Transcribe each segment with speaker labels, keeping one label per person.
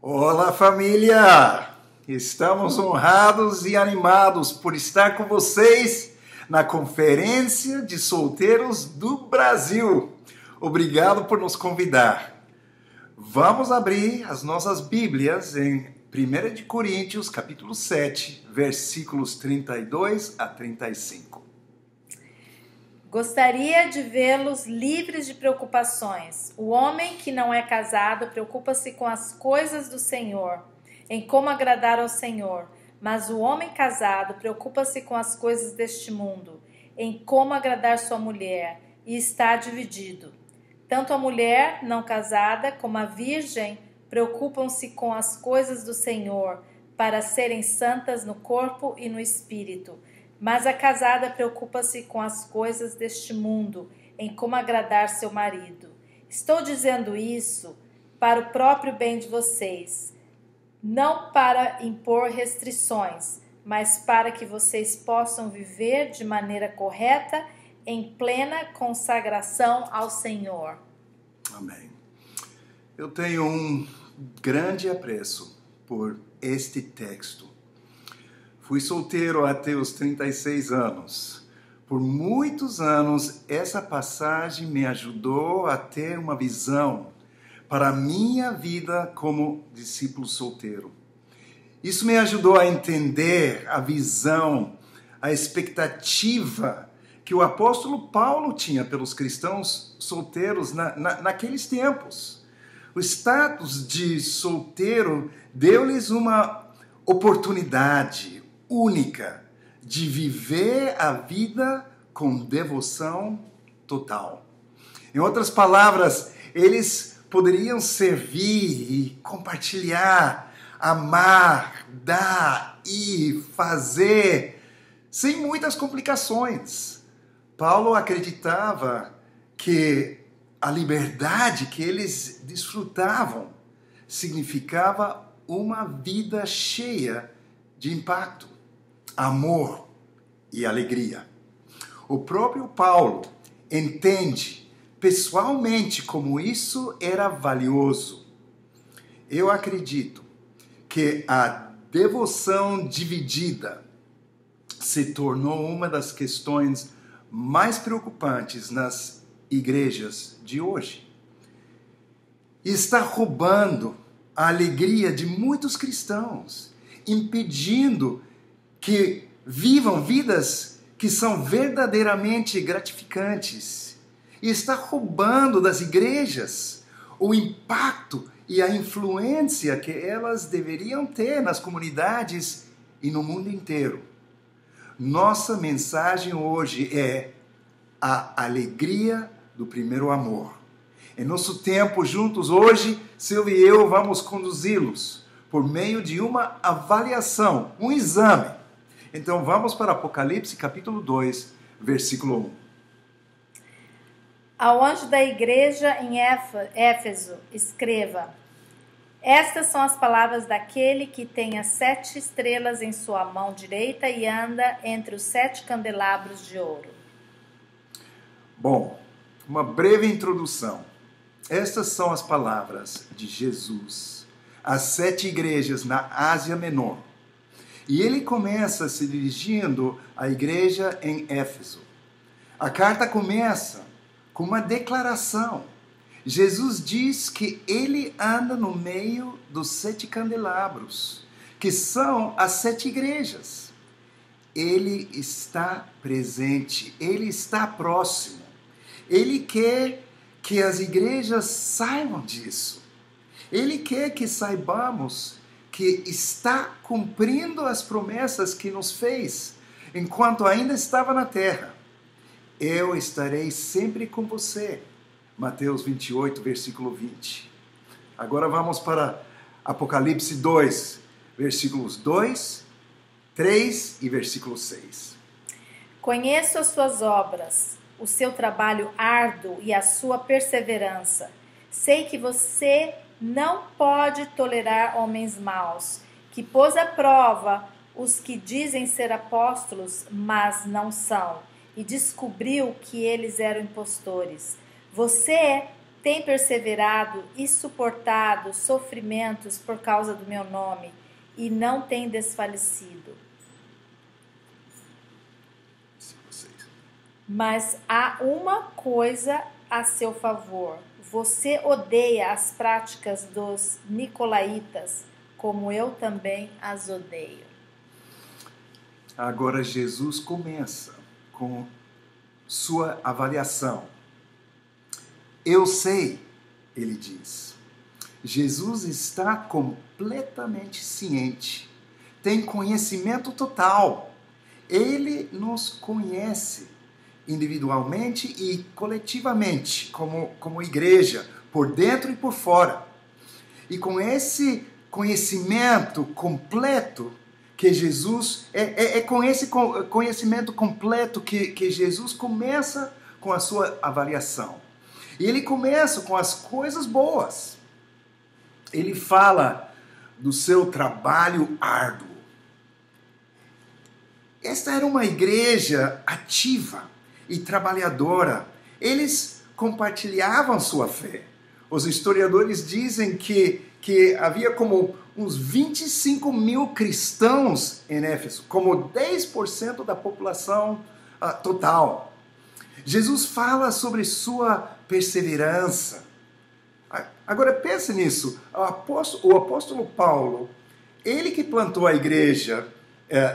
Speaker 1: Olá, família! Estamos honrados e animados por estar com vocês na Conferência de Solteiros do Brasil. Obrigado por nos convidar. Vamos abrir as nossas Bíblias em 1 de Coríntios, capítulo 7, versículos 32 a 35.
Speaker 2: Gostaria de vê-los livres de preocupações. O homem que não é casado preocupa-se com as coisas do Senhor, em como agradar ao Senhor. Mas o homem casado preocupa-se com as coisas deste mundo, em como agradar sua mulher, e está dividido. Tanto a mulher não casada como a virgem preocupam-se com as coisas do Senhor, para serem santas no corpo e no espírito. Mas a casada preocupa-se com as coisas deste mundo, em como agradar seu marido. Estou dizendo isso para o próprio bem de vocês, não para impor restrições, mas para que vocês possam viver de maneira correta, em plena consagração ao Senhor.
Speaker 1: Amém. Eu tenho um grande apreço por este texto. Fui solteiro até os 36 anos. Por muitos anos, essa passagem me ajudou a ter uma visão para a minha vida como discípulo solteiro. Isso me ajudou a entender a visão, a expectativa que o apóstolo Paulo tinha pelos cristãos solteiros naqueles tempos. O status de solteiro deu-lhes uma oportunidade única de viver a vida com devoção total. Em outras palavras, eles poderiam servir e compartilhar, amar, dar e fazer sem muitas complicações. Paulo acreditava que a liberdade que eles desfrutavam significava uma vida cheia de impacto, amor e alegria. O próprio Paulo entende pessoalmente como isso era valioso. Eu acredito que a devoção dividida se tornou uma das questões mais preocupantes nas igrejas de hoje. E está roubando a alegria de muitos cristãos, impedindo que vivam vidas que são verdadeiramente gratificantes. E está roubando das igrejas o impacto e a influência que elas deveriam ter nas comunidades e no mundo inteiro. Nossa mensagem hoje é a alegria do primeiro amor. Em nosso tempo juntos hoje, Silvia e eu vamos conduzi-los por meio de uma avaliação, um exame. Então vamos para Apocalipse capítulo 2, versículo 1.
Speaker 2: Ao anjo da igreja em Éfeso, escreva: Estas são as palavras daquele que tem as 7 estrelas em sua mão direita e anda entre os 7 candelabros de ouro.
Speaker 1: Bom, uma breve introdução. Estas são as palavras de Jesus às 7 igrejas na Ásia Menor. E ele começa se dirigindo à igreja em Éfeso. A carta começa com uma declaração. Jesus diz que ele anda no meio dos 7 candelabros, que são as 7 igrejas. Ele está presente, ele está próximo. Ele quer que as igrejas saibam disso. Ele quer que saibamos que está cumprindo as promessas que nos fez enquanto ainda estava na terra. Eu estarei sempre com você. Mateus 28, versículo 20. Agora vamos para Apocalipse 2, versículos 2, 3 e versículo 6.
Speaker 2: Conheço as suas obras, o seu trabalho árduo e a sua perseverança. Sei que você não pode tolerar homens maus, que pôs à prova os que dizem ser apóstolos, mas não são, e descobriu que eles eram impostores. Você tem perseverado e suportado sofrimentos por causa do meu nome e não tem desfalecido. Mas há uma coisa a seu favor. Você odeia as práticas dos nicolaítas, como eu também as odeio.
Speaker 1: Agora Jesus começa com sua avaliação. Eu sei, ele diz. Jesus está completamente ciente, tem conhecimento total. Ele nos conhece individualmente e coletivamente, como igreja, por dentro e por fora. E com esse conhecimento completo que Jesus, com esse conhecimento completo que Jesus começa com a sua avaliação. E ele começa com as coisas boas. Ele fala do seu trabalho árduo. Esta era uma igreja ativa e trabalhadora. Eles compartilhavam sua fé. Os historiadores dizem que havia como uns 25 mil cristãos em Éfeso, como 10% da população total. Jesus fala sobre sua perseverança. Agora pense nisso. O apóstolo Paulo, ele que plantou a igreja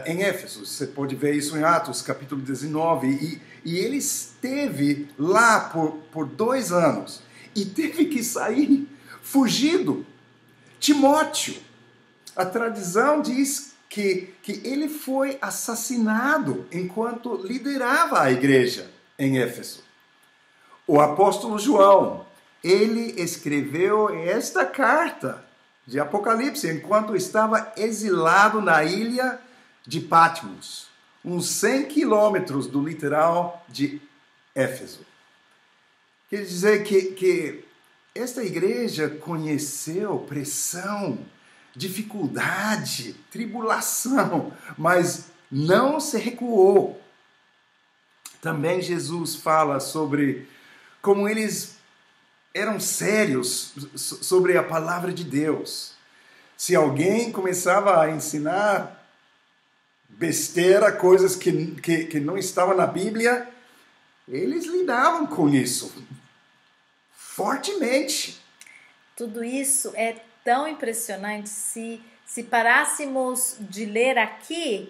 Speaker 1: em Éfeso, você pode ver isso em Atos capítulo 19, e ele esteve lá por 2 anos e teve que sair fugido. Timóteo, a tradição diz que ele foi assassinado enquanto liderava a igreja em Éfeso. O apóstolo João, ele escreveu esta carta de Apocalipse enquanto estava exilado na ilha de Patmos, uns 100 quilômetros do litoral de Éfeso. Quer dizer que esta igreja conheceu pressão, dificuldade, tribulação, mas não se recuou. Também Jesus fala sobre como eles eram sérios sobre a palavra de Deus. Se alguém começava a ensinar besteira, coisas que não estavam na Bíblia, eles lidavam com isso fortemente.
Speaker 2: Tudo isso é tão impressionante. Se parássemos de ler aqui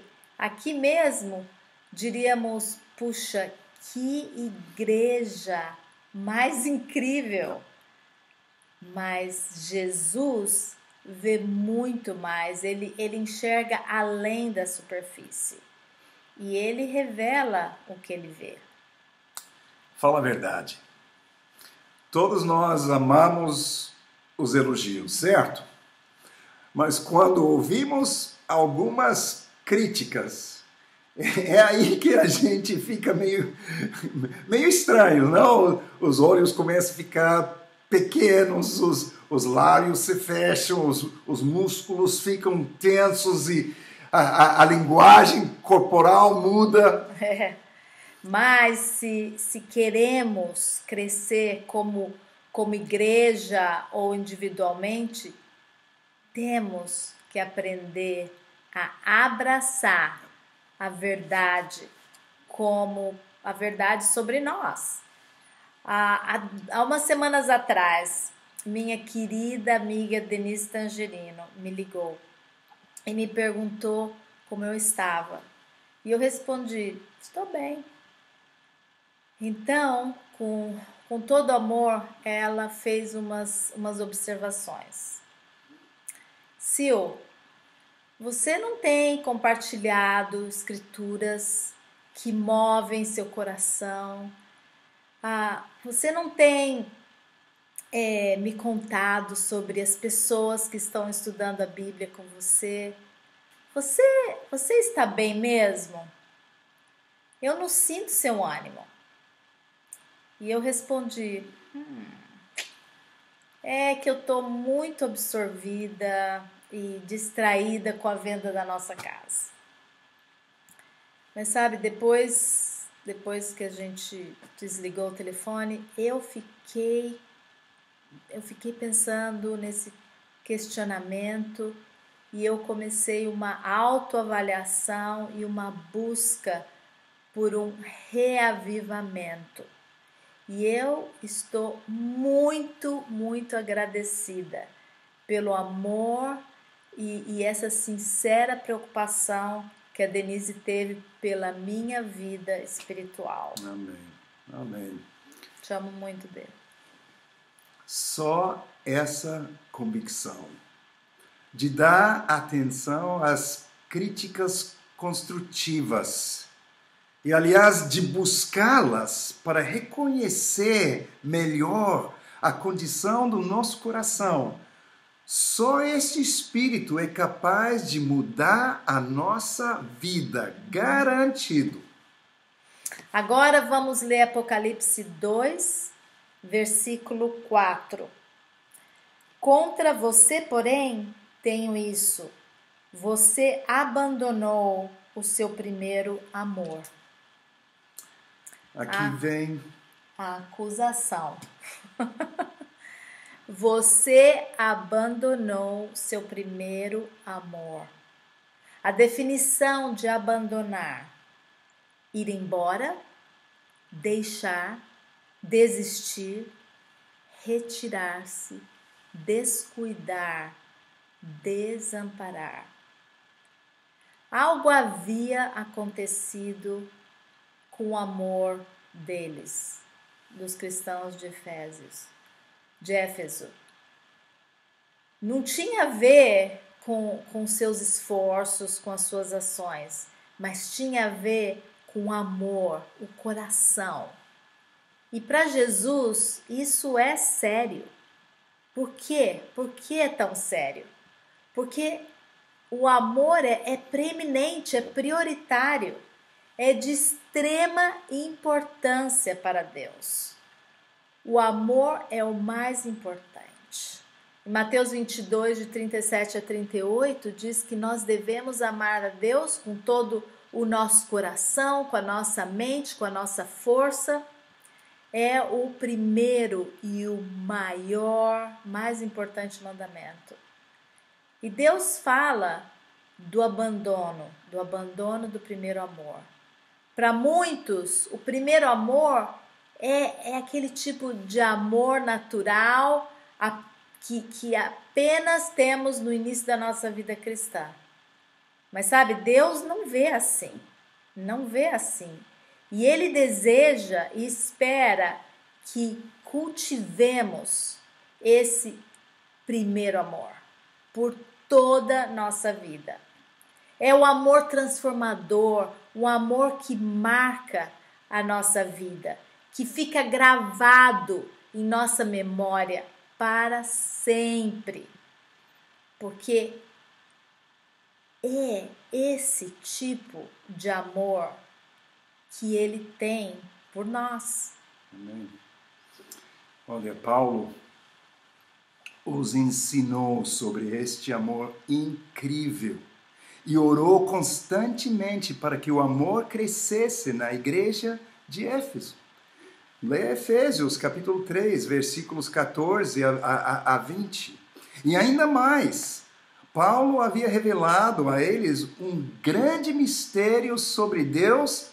Speaker 2: mesmo, diríamos, puxa, que igreja mais incrível. Mas Jesus vê muito mais, ele enxerga além da superfície. E ele revela o que ele vê.
Speaker 1: Fala a verdade. Todos nós amamos os elogios, certo? Mas quando ouvimos algumas críticas, é aí que a gente fica meio estranho, não? Os olhos começam a ficar pequenos, os lábios se fecham, os músculos ficam tensos e a linguagem corporal muda.
Speaker 2: Mas se queremos crescer como igreja ou individualmente, temos que aprender a abraçar a verdade como a verdade sobre nós. Há umas semanas atrás, minha querida amiga Denise Tangerino me ligou e me perguntou como eu estava. E eu respondi, estou bem. Então, com todo amor, ela fez umas observações. Sil, você não tem compartilhado escrituras que movem seu coração? Você não tem me contado sobre as pessoas que estão estudando a Bíblia com você? Você está bem mesmo? Eu não sinto seu ânimo. E eu respondi, é que eu estou muito absorvida e distraída com a venda da nossa casa. Mas sabe, depois que a gente desligou o telefone, eu fiquei eu fiquei pensando nesse questionamento e eu comecei uma autoavaliação e uma busca por um reavivamento. E eu estou muito, muito agradecida pelo amor e essa sincera preocupação que a Denise teve pela minha vida espiritual.
Speaker 1: Amém. Amém.
Speaker 2: Te amo muito, Bê.
Speaker 1: Só essa convicção de dar atenção às críticas construtivas e, aliás, de buscá-las para reconhecer melhor a condição do nosso coração. Só este Espírito é capaz de mudar a nossa vida, garantido.
Speaker 2: Agora vamos ler Apocalipse 2, versículo 4. Contra você, porém, tenho isso. Você abandonou o seu primeiro amor.
Speaker 1: Aqui vem
Speaker 2: a acusação. Você abandonou seu primeiro amor. A definição de abandonar: ir embora, deixar, desistir, retirar-se, descuidar, desamparar. Algo havia acontecido com o amor deles, dos cristãos de Éfeso. Não tinha a ver com seus esforços, com as suas ações, mas tinha a ver com o amor, o coração. E para Jesus isso é sério. Por quê? Por que é tão sério? Porque o amor é preeminente, é prioritário, é de extrema importância para Deus. O amor é o mais importante. Em Mateus 22, de 37 a 38, diz que nós devemos amar a Deus com todo o nosso coração, com a nossa mente, com a nossa força. É o primeiro e o maior, mais importante mandamento. E Deus fala do abandono do primeiro amor. Para muitos, o primeiro amor é aquele tipo de amor natural que apenas temos no início da nossa vida cristã. Mas sabe, Deus não vê assim. Não vê assim. E Ele deseja e espera que cultivemos esse primeiro amor por toda a nossa vida. É o amor transformador, o amor que marca a nossa vida, que fica gravado em nossa memória para sempre. Porque é esse tipo de amor que Ele tem por nós.
Speaker 1: Amém. Olha, Paulo os ensinou sobre este amor incrível e orou constantemente para que o amor crescesse na igreja de Éfeso. Leia Efésios capítulo 3, versículos 14 a 20. E ainda mais, Paulo havia revelado a eles um grande mistério sobre Deus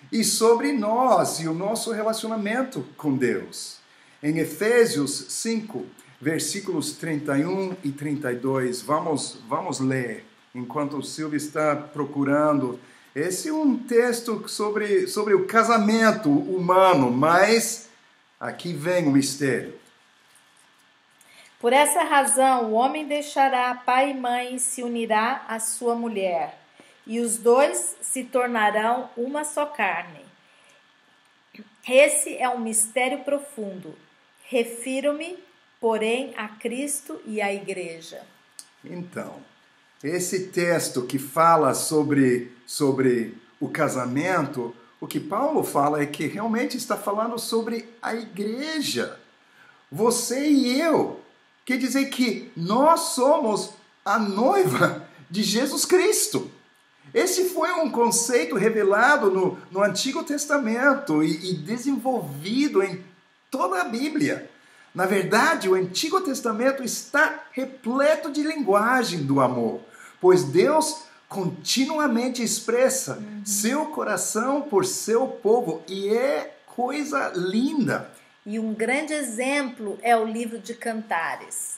Speaker 1: e sobre nós e o nosso relacionamento com Deus. Em Efésios 5, versículos 31 e 32, vamos ler, enquanto o Silvio está procurando. Esse é um texto sobre o casamento humano, mas aqui vem o mistério.
Speaker 2: Por essa razão, o homem deixará pai e mãe e se unirá à sua mulher, e os dois se tornarão uma só carne. Esse é um mistério profundo. Refiro-me, porém, a Cristo e à igreja.
Speaker 1: Então, esse texto que fala sobre o casamento, o que Paulo fala é que realmente está falando sobre a igreja. Você e eu. Quer dizer que nós somos a noiva de Jesus Cristo. Esse foi um conceito revelado no Antigo Testamento e desenvolvido em toda a Bíblia. Na verdade, o Antigo Testamento está repleto de linguagem do amor, pois Deus continuamente expressa seu coração por seu povo, e é coisa linda.
Speaker 2: E um grande exemplo é o livro de Cantares,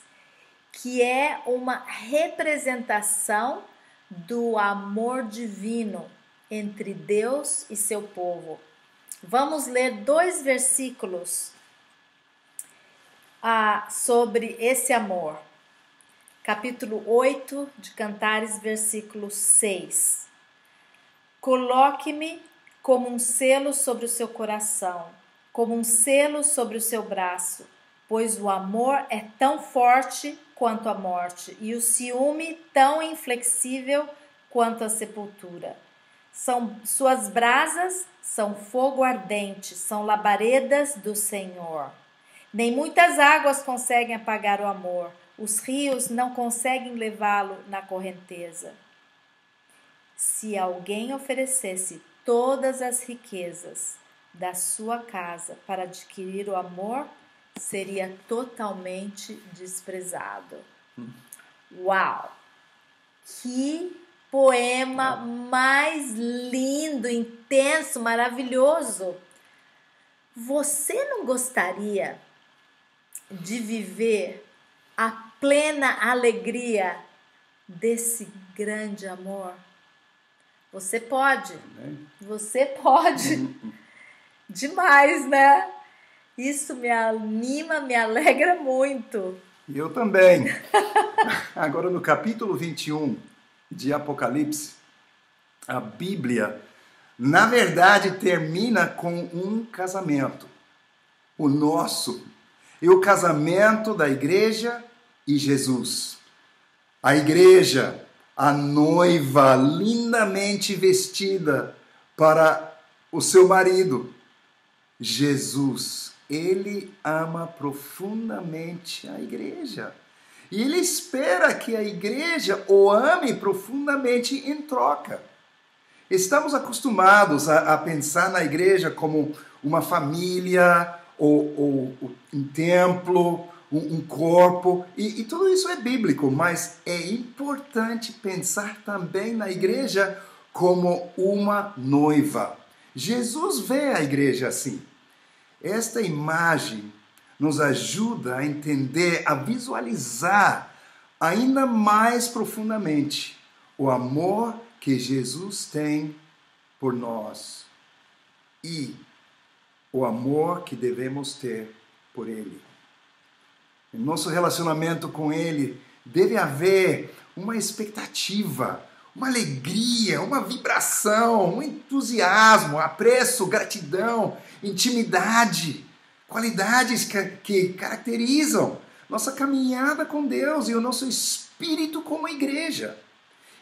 Speaker 2: que é uma representação do amor divino entre Deus e seu povo. Vamos ler 2 versículos sobre esse amor. Capítulo 8 de Cantares, versículo 6. Coloque-me como um selo sobre o seu coração, como um selo sobre o seu braço, pois o amor é tão forte quanto a morte, e o ciúme tão inflexível quanto a sepultura. Suas brasas são fogo ardente, são labaredas do Senhor. Nem muitas águas conseguem apagar o amor, os rios não conseguem levá-lo na correnteza. Se alguém oferecesse todas as riquezas da sua casa para adquirir o amor, seria totalmente desprezado. Uau! Que poema mais lindo, intenso, maravilhoso! Você não gostaria de viver a plena alegria desse grande amor? Você pode. Você pode. Demais, né? Isso me anima, me alegra muito.
Speaker 1: Eu também. Agora, no capítulo 21 de Apocalipse, a Bíblia, na verdade, termina com um casamento. O nosso. E o casamento da igreja e Jesus. A igreja, a noiva lindamente vestida para o seu marido. Jesus, ele ama profundamente a igreja. E ele espera que a igreja o ame profundamente em troca. Estamos acostumados a pensar na igreja como uma família, ou um templo, um corpo, e tudo isso é bíblico, mas é importante pensar também na igreja como uma noiva. Jesus vê a igreja assim. Esta imagem nos ajuda a entender, a visualizar ainda mais profundamente o amor que Jesus tem por nós e o amor que devemos ter por Ele. Em nosso relacionamento com Ele deve haver uma expectativa, uma alegria, uma vibração, um entusiasmo, apreço, gratidão, intimidade, qualidades que caracterizam nossa caminhada com Deus e o nosso espírito como igreja.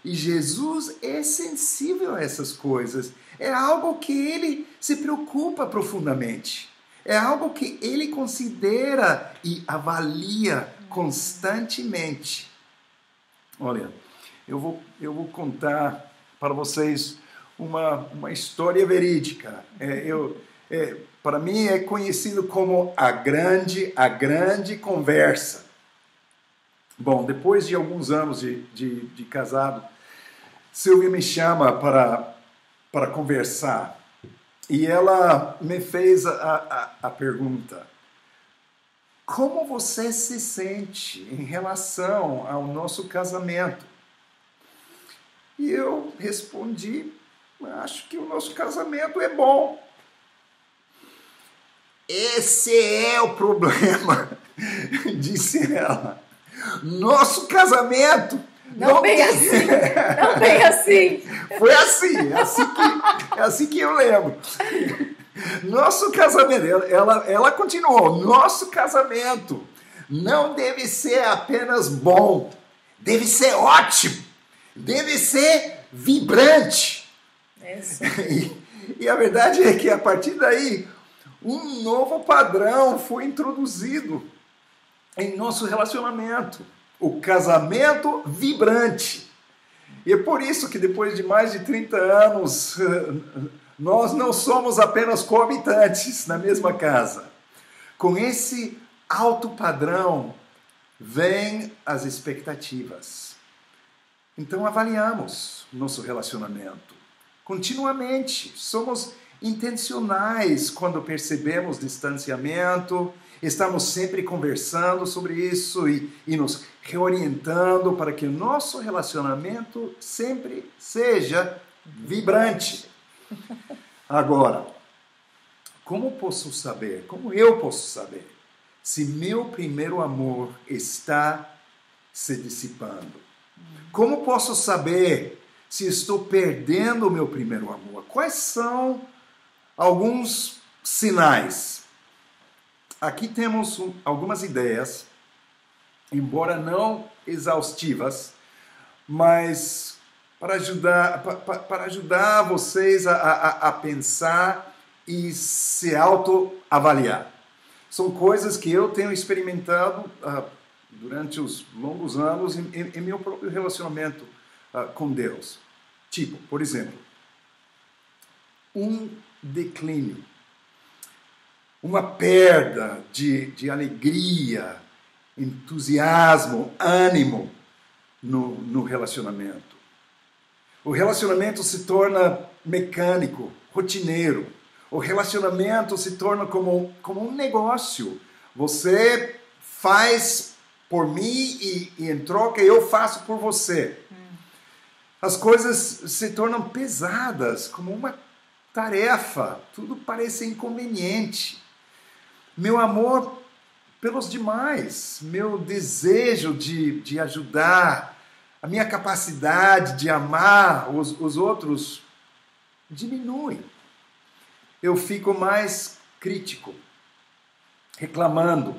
Speaker 1: E Jesus é sensível a essas coisas. É algo que ele se preocupa profundamente. É algo que ele considera e avalia constantemente. Olha, eu vou contar para vocês uma história verídica. Para mim é conhecido como a grande conversa. Bom, depois de alguns anos de casado, Silvia me chama para conversar e ela me fez a pergunta: como você se sente em relação ao nosso casamento? E eu respondi: acho que o nosso casamento é bom. Esse é o problema, disse ela. Nosso casamento
Speaker 2: não bem assim, não bem assim.
Speaker 1: Foi assim, é assim que eu lembro. Nosso casamento, ela continuou, nosso casamento não deve ser apenas bom, deve ser ótimo, deve ser vibrante.
Speaker 2: Isso.
Speaker 1: E a verdade é que a partir daí, um novo padrão foi introduzido em nosso relacionamento. O casamento vibrante. E é por isso que depois de mais de 30 anos, nós não somos apenas coabitantes na mesma casa. Com esse alto padrão, vêm as expectativas. Então avaliamos nosso relacionamento continuamente. Somos intencionais quando percebemos distanciamento. Estamos sempre conversando sobre isso e nos reorientando para que o nosso relacionamento sempre seja vibrante. Agora, como eu posso saber se meu primeiro amor está se dissipando? Como posso saber se estou perdendo o meu primeiro amor? Quais são alguns sinais? Aqui temos algumas ideias, embora não exaustivas, mas para ajudar vocês a pensar e se autoavaliar. São coisas que eu tenho experimentado durante os longos anos em meu próprio relacionamento com Deus. Tipo, por exemplo, um declínio, uma perda de alegria, entusiasmo, ânimo no relacionamento. O relacionamento se torna mecânico, rotineiro. O relacionamento se torna como um negócio. Você faz por mim e em troca eu faço por você. As coisas se tornam pesadas, como uma tarefa. Tudo parece inconveniente. Meu amor pelos demais, meu desejo de ajudar, a minha capacidade de amar os outros diminui. Eu fico mais crítico, reclamando,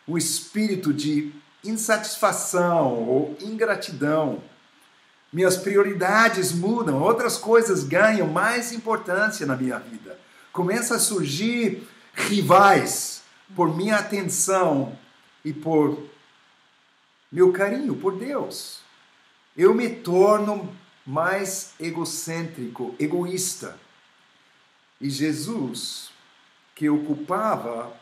Speaker 1: um espírito de insatisfação ou ingratidão. Minhas prioridades mudam, outras coisas ganham mais importância na minha vida. Começa a surgir rivais por minha atenção e por meu carinho por Deus. Eu me torno mais egocêntrico, egoísta. E Jesus, que ocupava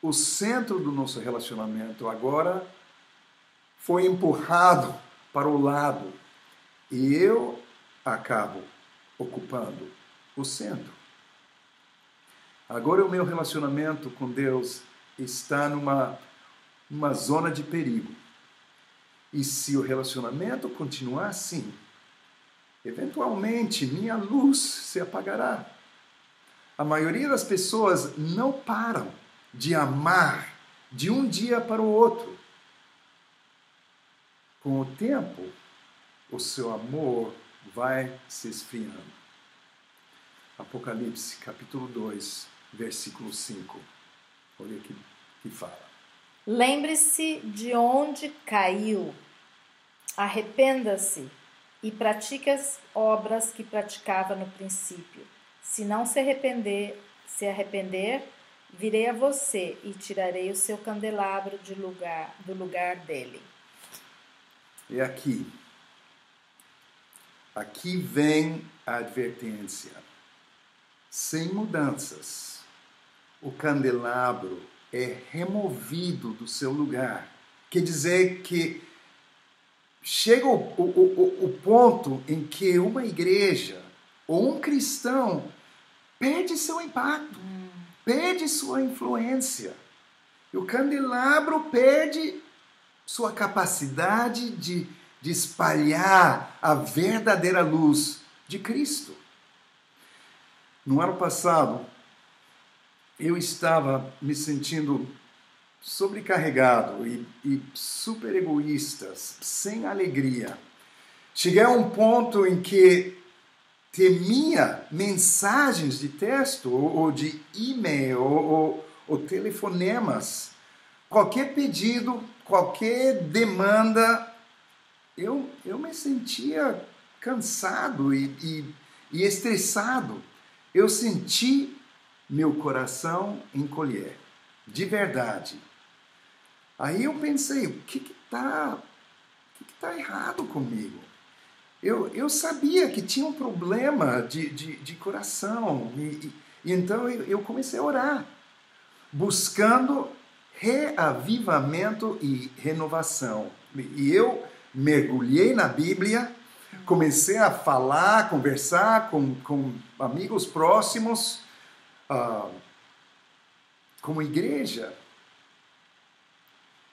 Speaker 1: o centro do nosso relacionamento, agora foi empurrado para o lado. E eu acabo ocupando o centro. Agora o meu relacionamento com Deus está numa zona de perigo. E se o relacionamento continuar assim, eventualmente minha luz se apagará. A maioria das pessoas não param de amar de um dia para o outro. Com o tempo, o seu amor vai se esfriando. Apocalipse, capítulo 2, versículo 5. Olha aqui que fala.
Speaker 2: Lembre-se de onde caiu, arrependa-se e pratique as obras que praticava no princípio. Se não se arrepender, virei a você e tirarei o seu candelabro do lugar dele.
Speaker 1: E aqui vem a advertência. Sem mudanças, o candelabro é removido do seu lugar. Quer dizer que chega o ponto em que uma igreja ou um cristão perde seu impacto, perde sua influência. E o candelabro perde sua capacidade de espalhar a verdadeira luz de Cristo. No ano passado, eu estava me sentindo sobrecarregado e super egoísta, sem alegria. Cheguei a um ponto em que temia mensagens de texto ou de e-mail ou telefonemas. Qualquer pedido, qualquer demanda, eu me sentia cansado e estressado. Eu senti meu coração encolher, de verdade. Aí eu pensei, o que tá errado comigo? Eu sabia que tinha um problema de coração. E então eu comecei a orar, buscando reavivamento e renovação. E eu mergulhei na Bíblia, comecei a falar, conversar com amigos próximos, como igreja.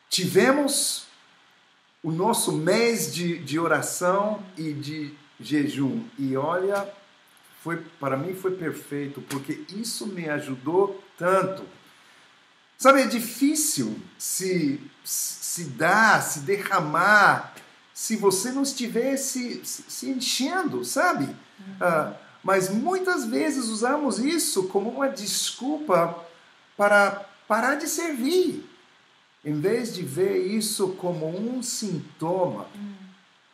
Speaker 1: Tivemos o nosso mês de oração e de jejum. E olha, para mim foi perfeito, porque isso me ajudou tanto. Sabe, é difícil se derramar, se você não estiver se enchendo, sabe? Mas muitas vezes usamos isso como uma desculpa para parar de servir, em vez de ver isso como um sintoma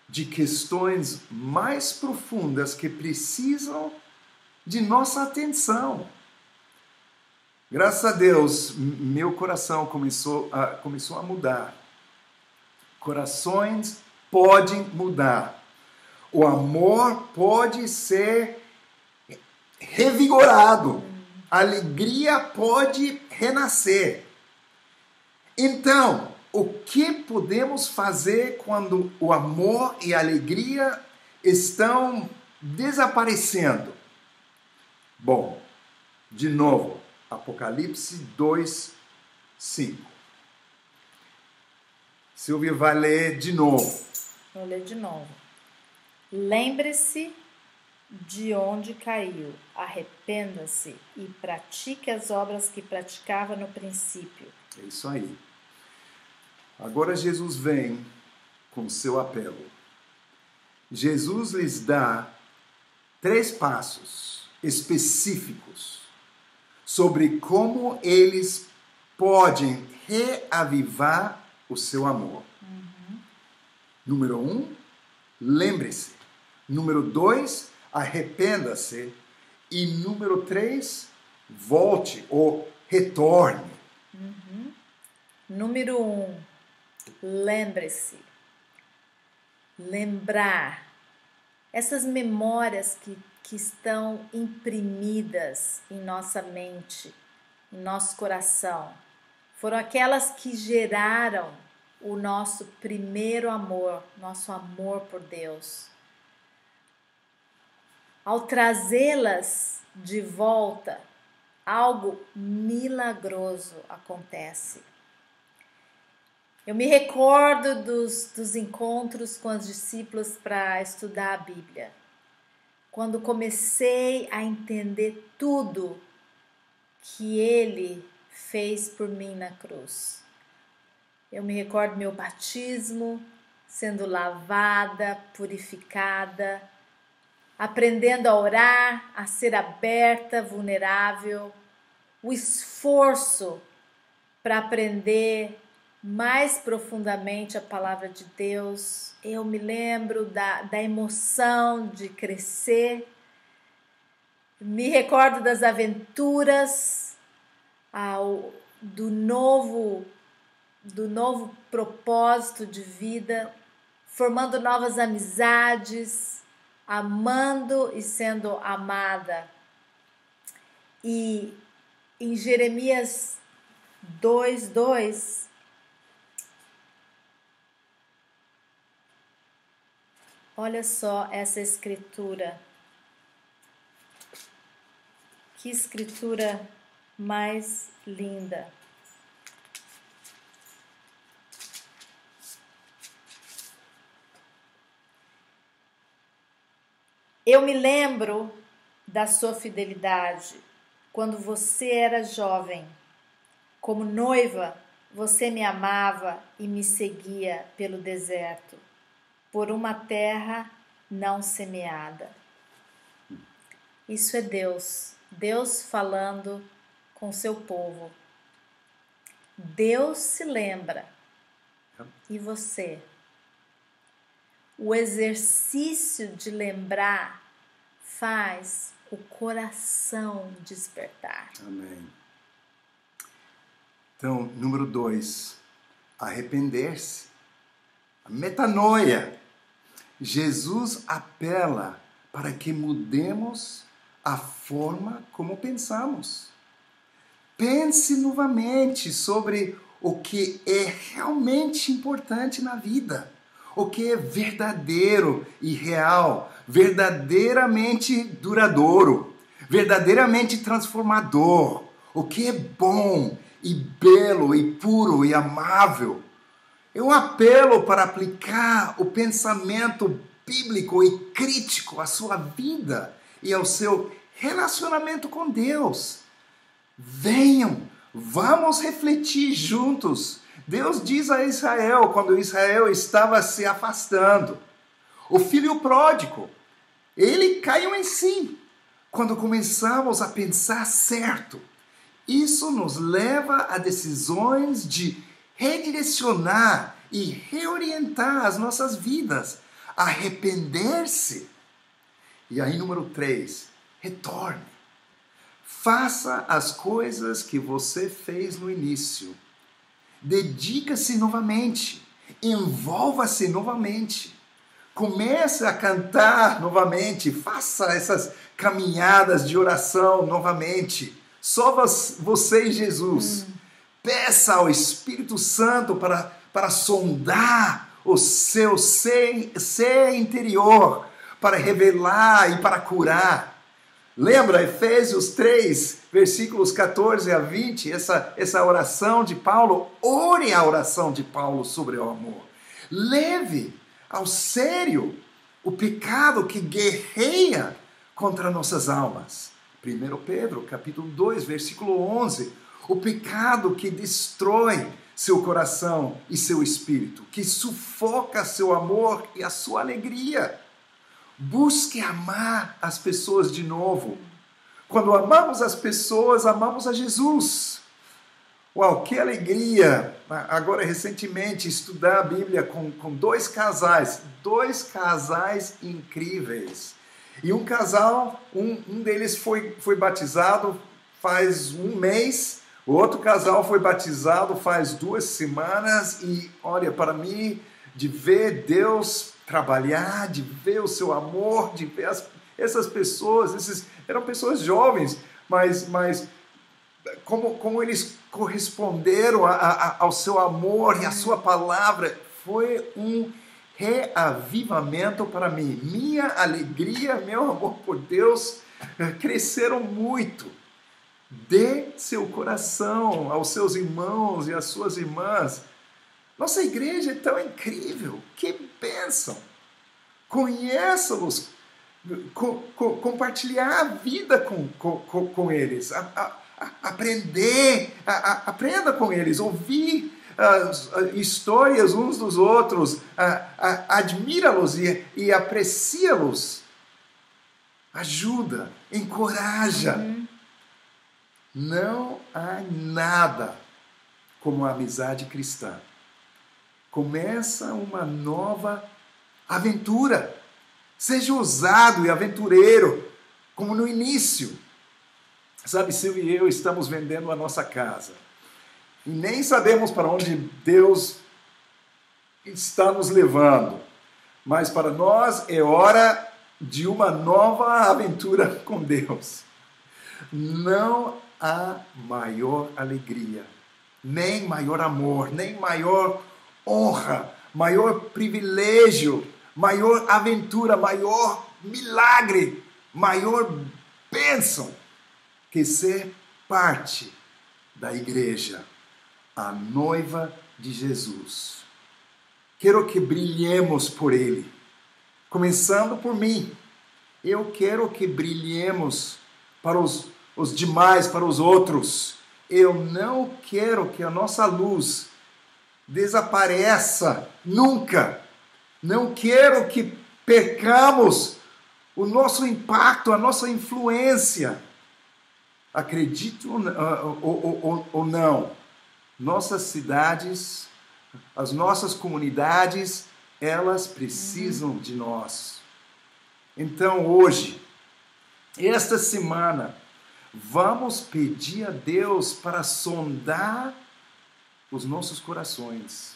Speaker 1: de questões mais profundas que precisam de nossa atenção. Graças a Deus, meu coração começou a mudar. Corações podem mudar. O amor pode ser revigorado. A alegria pode renascer. Então, o que podemos fazer quando o amor e a alegria estão desaparecendo? Bom, de novo, Apocalipse 2, 5. Silvia vai ler de novo.
Speaker 2: Vou ler de novo. Lembre-se de onde caiu, arrependa-se e pratique as obras que praticava no princípio.
Speaker 1: É isso aí. Agora Jesus vem com seu apelo. Jesus lhes dá 3 passos específicos sobre como eles podem reavivar o seu amor. Número 1, lembre-se. Número 2, arrependa-se. E número 3, volte ou retorne.
Speaker 2: Número 1, lembre-se. Lembrar. Essas memórias que estão imprimidas em nossa mente, em nosso coração, foram aquelas que geraram o nosso primeiro amor, nosso amor por Deus. Ao trazê-las de volta, algo milagroso acontece. Eu me recordo dos encontros com os discípulos para estudar a Bíblia. Quando comecei a entender tudo que Ele fez por mim na cruz. Eu me recordo do meu batismo, sendo lavada, purificada, aprendendo a orar, a ser aberta, vulnerável, o esforço para aprender mais profundamente a palavra de Deus. Eu me lembro da emoção de crescer, me recordo das aventuras, do novo propósito de vida, formando novas amizades, amando e sendo amada. E em Jeremias 2:2, olha só essa escritura. Que escritura mais linda. Eu me lembro da sua fidelidade quando você era jovem. Como noiva, você me amava e me seguia pelo deserto, por uma terra não semeada. Isso é Deus. Deus falando com seu povo. Deus se lembra. E você? O exercício de lembrar faz o coração despertar.
Speaker 1: Amém. Então, número 2, arrepender-se. A metanoia. Jesus apela para que mudemos a forma como pensamos. Pense novamente sobre o que é realmente importante na vida, o que é verdadeiro e real, verdadeiramente duradouro, verdadeiramente transformador, o que é bom e belo e puro e amável. É um apelo para aplicar o pensamento bíblico e crítico à sua vida e ao seu relacionamento com Deus. Venham, vamos refletir juntos. Deus diz a Israel, quando Israel estava se afastando, o filho pródigo, ele caiu em si. Quando começamos a pensar certo, isso nos leva a decisões de redirecionar e reorientar as nossas vidas, arrepender-se. E aí, número 3, retorne. Faça as coisas que você fez no início. Dedica-se novamente. Envolva-se novamente. Comece a cantar novamente. Faça essas caminhadas de oração novamente. Só você e Jesus. Peça ao Espírito Santo para sondar o seu ser interior, para revelar e para curar. Lembra Efésios 3, versículos 14 a 20, essa oração de Paulo? Ore a oração de Paulo sobre o amor. Leve ao sério o pecado que guerreia contra nossas almas. 1 Pedro, capítulo 2, versículo 11. O pecado que destrói seu coração e seu espírito, que sufoca seu amor e a sua alegria. Busque amar as pessoas de novo. Quando amamos as pessoas, amamos a Jesus. Uau, que alegria! Agora, recentemente, estudar a Bíblia com dois casais incríveis. E um casal, um deles foi batizado faz um mês, o outro casal foi batizado faz 2 semanas. E olha, para mim, de ver Deus trabalhar, de ver o seu amor, de ver essas pessoas, eram pessoas jovens, mas como eles corresponderam ao seu amor e à sua palavra, foi um reavivamento para mim. Minha alegria, meu amor por Deus cresceram muito. Dê seu coração aos seus irmãos e às suas irmãs. Nossa igreja é tão incrível, que bênção! Conheça-los, compartilhar a vida com eles, aprenda com eles, ouvir histórias uns dos outros, admira-los e aprecia-los, ajuda, encoraja. Não há nada como a amizade cristã. Começa uma nova aventura. Seja ousado e aventureiro, como no início. Sabe, Silvia e eu estamos vendendo a nossa casa. E nem sabemos para onde Deus está nos levando. Mas para nós é hora de uma nova aventura com Deus. Não há maior alegria, nem maior amor, nem maior honra, maior privilégio, maior aventura, maior milagre, maior bênção que ser parte da igreja, a noiva de Jesus. Quero que brilhemos por Ele, começando por mim. Eu quero que brilhemos para os demais, para os outros. Eu não quero que a nossa luz desapareça nunca. Não quero que percamos o nosso impacto, a nossa influência. Acredito ou não, nossas cidades, as nossas comunidades, elas precisam de nós. Então hoje, esta semana, vamos pedir a Deus para sondar os nossos corações.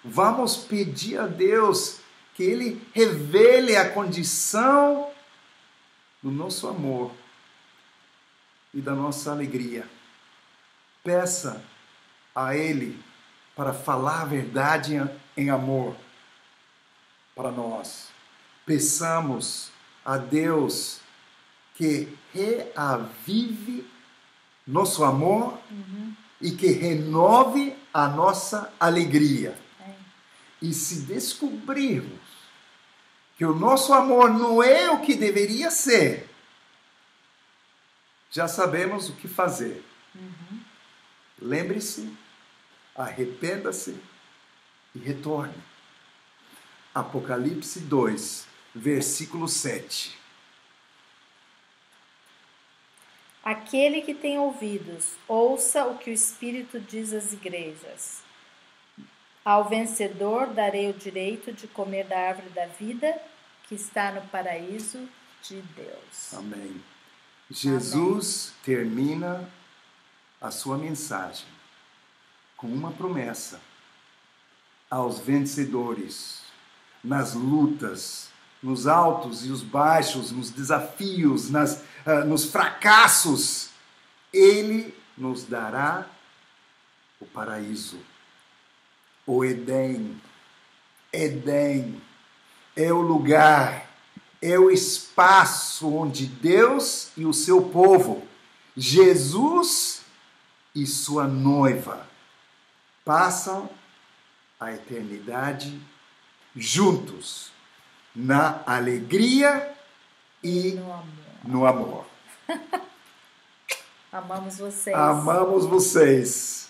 Speaker 1: Vamos pedir a Deus que Ele revele a condição do nosso amor e da nossa alegria. Peça a Ele para falar a verdade em amor para nós. Peçamos a Deus que reavive nosso amor e que renove a nossa alegria. E se descobrirmos que o nosso amor não é o que deveria ser, já sabemos o que fazer. Lembre-se, arrependa-se e retorne. Apocalipse 2, versículo 7.
Speaker 2: Aquele que tem ouvidos, ouça o que o Espírito diz às igrejas. Ao vencedor darei o direito de comer da árvore da vida que está no paraíso de Deus.
Speaker 1: Amém. Jesus termina a sua mensagem com uma promessa aos vencedores, nas lutas, nos altos e os baixos, nos desafios, nos fracassos. Ele nos dará o paraíso, o Éden. Éden é o lugar, é o espaço onde Deus e o seu povo, Jesus e sua noiva, passam a eternidade juntos, na alegria e no amor.
Speaker 2: Amamos vocês.
Speaker 1: Amamos vocês.